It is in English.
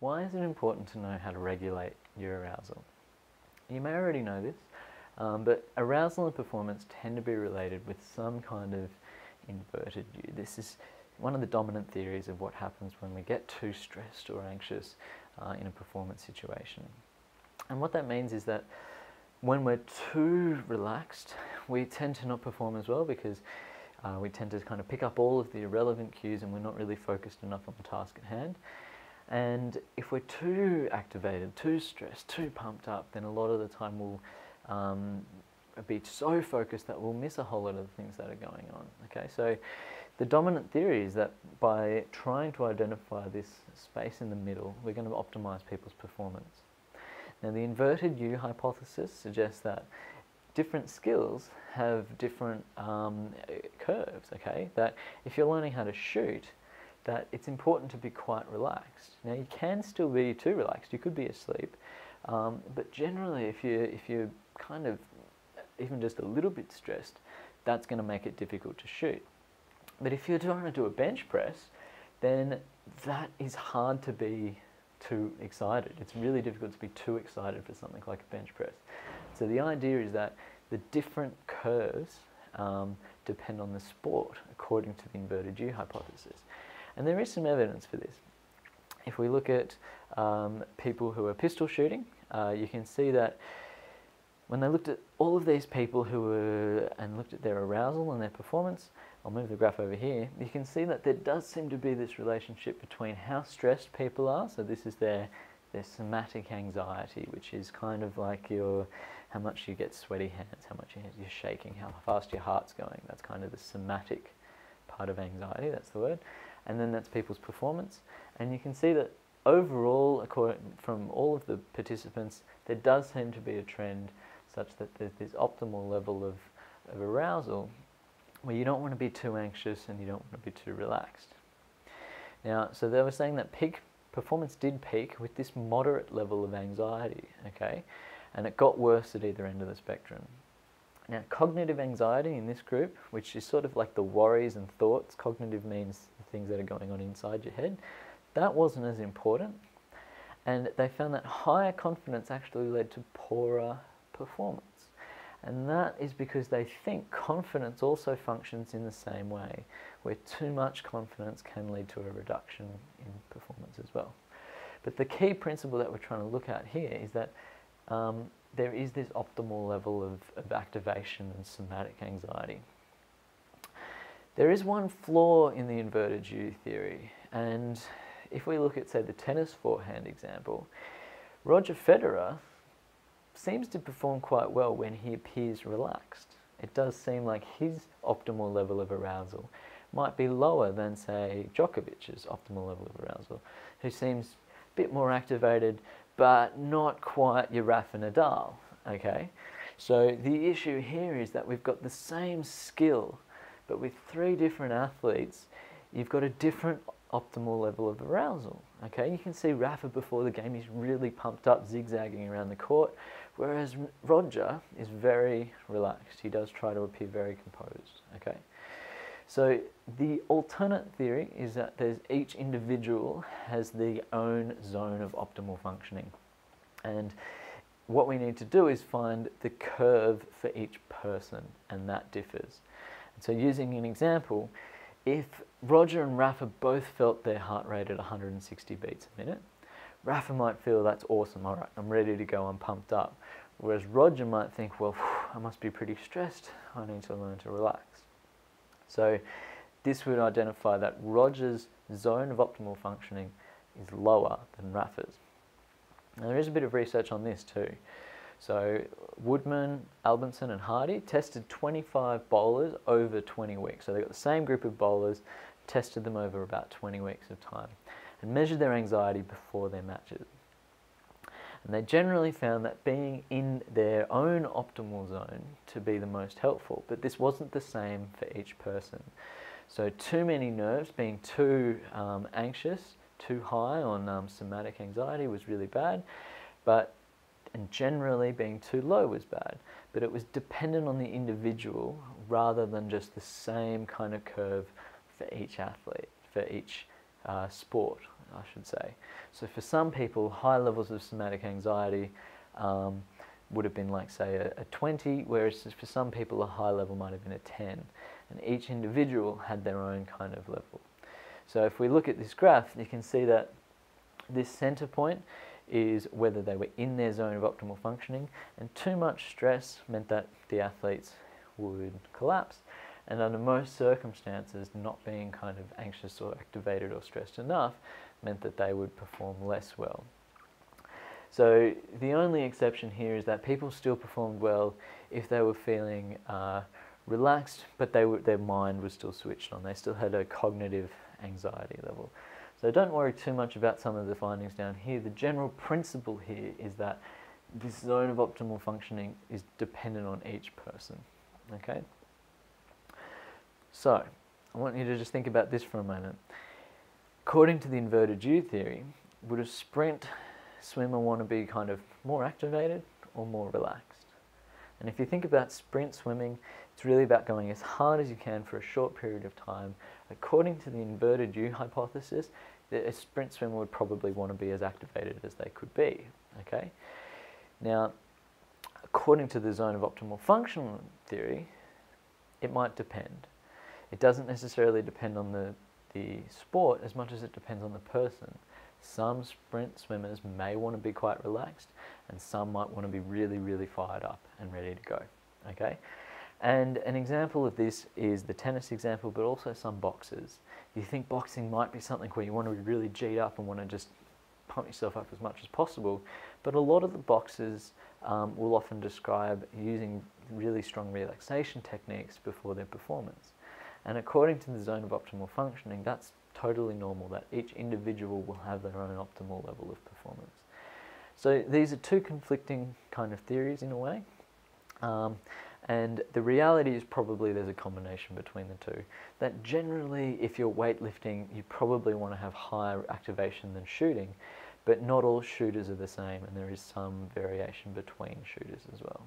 Why is it important to know how to regulate your arousal? You may already know this, but arousal and performance tend to be related with some kind of inverted U. This is one of the dominant theories of what happens when we get too stressed or anxious in a performance situation. And what that means is that when we're too relaxed, we tend to not perform as well because we tend to kind of pick up all of the irrelevant cues and we're not really focused enough on the task at hand. And if we're too activated, too stressed, too pumped up, then a lot of the time we'll be so focused that we'll miss a whole lot of the things that are going on. Okay, so the dominant theory is that by trying to identify this space in the middle, we're going to optimize people's performance. Now, the inverted U hypothesis suggests that different skills have different curves, okay? That if you're learning how to shoot, that it's important to be quite relaxed. Now, you can still be too relaxed. You could be asleep. But generally, if you're kind of even just a little bit stressed, that's going to make it difficult to shoot. But if you're trying to do a bench press, then that is hard to be too excited. It's really difficult to be too excited for something like a bench press. So the idea is that the different curves depend on the sport according to the inverted U hypothesis. And there is some evidence for this. If we look at people who are pistol shooting, you can see that when they looked at all of these people and looked at their arousal and their performance, I'll move the graph over here, you can see that there does seem to be this relationship between how stressed people are, so this is their somatic anxiety, which is kind of like how much you get sweaty hands, how much you're shaking, how fast your heart's going. That's kind of the somatic part of anxiety, that's the word. And then that's people's performance. And you can see that overall, from all of the participants, there does seem to be a trend such that there's this optimal level of arousal where you don't want to be too anxious and you don't want to be too relaxed. Now, so they were saying that peak performance did peak with this moderate level of anxiety, okay? And it got worse at either end of the spectrum. Now, cognitive anxiety in this group, which is sort of like the worries and thoughts, cognitive means the things that are going on inside your head, that wasn't as important. And they found that higher confidence actually led to poorer performance. And that is because they think confidence also functions in the same way, where too much confidence can lead to a reduction in performance as well. But the key principle that we're trying to look at here is that there is this optimal level of activation and somatic anxiety. There is one flaw in the inverted U theory, and if we look at, say, the tennis forehand example, Roger Federer seems to perform quite well when he appears relaxed. It does seem like his optimal level of arousal might be lower than, say, Djokovic's optimal level of arousal, who seems a bit more activated, but not quite your Rafa Nadal, okay? So the issue here is that we've got the same skill, but with three different athletes, you've got a different optimal level of arousal, okay? You can see Rafa before the game, he's really pumped up, zigzagging around the court, whereas Roger is very relaxed. He does try to appear very composed, okay? So the alternate theory is that each individual has their own zone of optimal functioning. And what we need to do is find the curve for each person, and that differs. And so using an example, if Roger and Rafa both felt their heart rate at 160 beats a minute, Rafa might feel that's awesome, all right, I'm ready to go, I'm pumped up. Whereas Roger might think, well, I must be pretty stressed, I need to learn to relax. So this would identify that Roger's zone of optimal functioning is lower than Rafa's. Now there is a bit of research on this too. So Woodman, Albinson and Hardy tested 25 bowlers over 20 weeks. So they got the same group of bowlers, tested them over about 20 weeks of time and measured their anxiety before their matches. And they generally found that being in their own optimal zone to be the most helpful, but this wasn't the same for each person. So too many nerves, being too anxious, too high on somatic anxiety was really bad, and generally being too low was bad. But it was dependent on the individual rather than just the same kind of curve for each athlete, for each sport. I should say. So for some people, high levels of somatic anxiety would have been like, say, a 20, whereas for some people a high level might have been a 10. And each individual had their own kind of level. So if we look at this graph, you can see that this center point is whether they were in their zone of optimal functioning, and too much stress meant that the athletes would collapse. And under most circumstances, not being kind of anxious or activated or stressed enough meant that they would perform less well. So the only exception here is that people still performed well if they were feeling relaxed, but their mind was still switched on. They still had a cognitive anxiety level. So don't worry too much about some of the findings down here. The general principle here is that this zone of optimal functioning is dependent on each person. Okay? So I want you to just think about this for a moment. According to the inverted U theory, would a sprint swimmer want to be kind of more activated or more relaxed? And if you think about sprint swimming, it's really about going as hard as you can for a short period of time. According to the inverted U hypothesis, a sprint swimmer would probably want to be as activated as they could be. Okay? Now, according to the zone of optimal function theory, it might depend. It doesn't necessarily depend on the sport as much as it depends on the person. Some sprint swimmers may want to be quite relaxed, and some might want to be really, really fired up and ready to go. Okay? And an example of this is the tennis example, but also some boxers. You think boxing might be something where you want to be really G'd up and want to just pump yourself up as much as possible, but a lot of the boxers will often describe using really strong relaxation techniques before their performance. And according to the zone of optimal functioning, that's totally normal, that each individual will have their own optimal level of performance. So these are two conflicting kind of theories in a way. And the reality is probably there's a combination between the two. That generally, if you're weightlifting, you probably want to have higher activation than shooting, but not all shooters are the same, and there is some variation between shooters as well.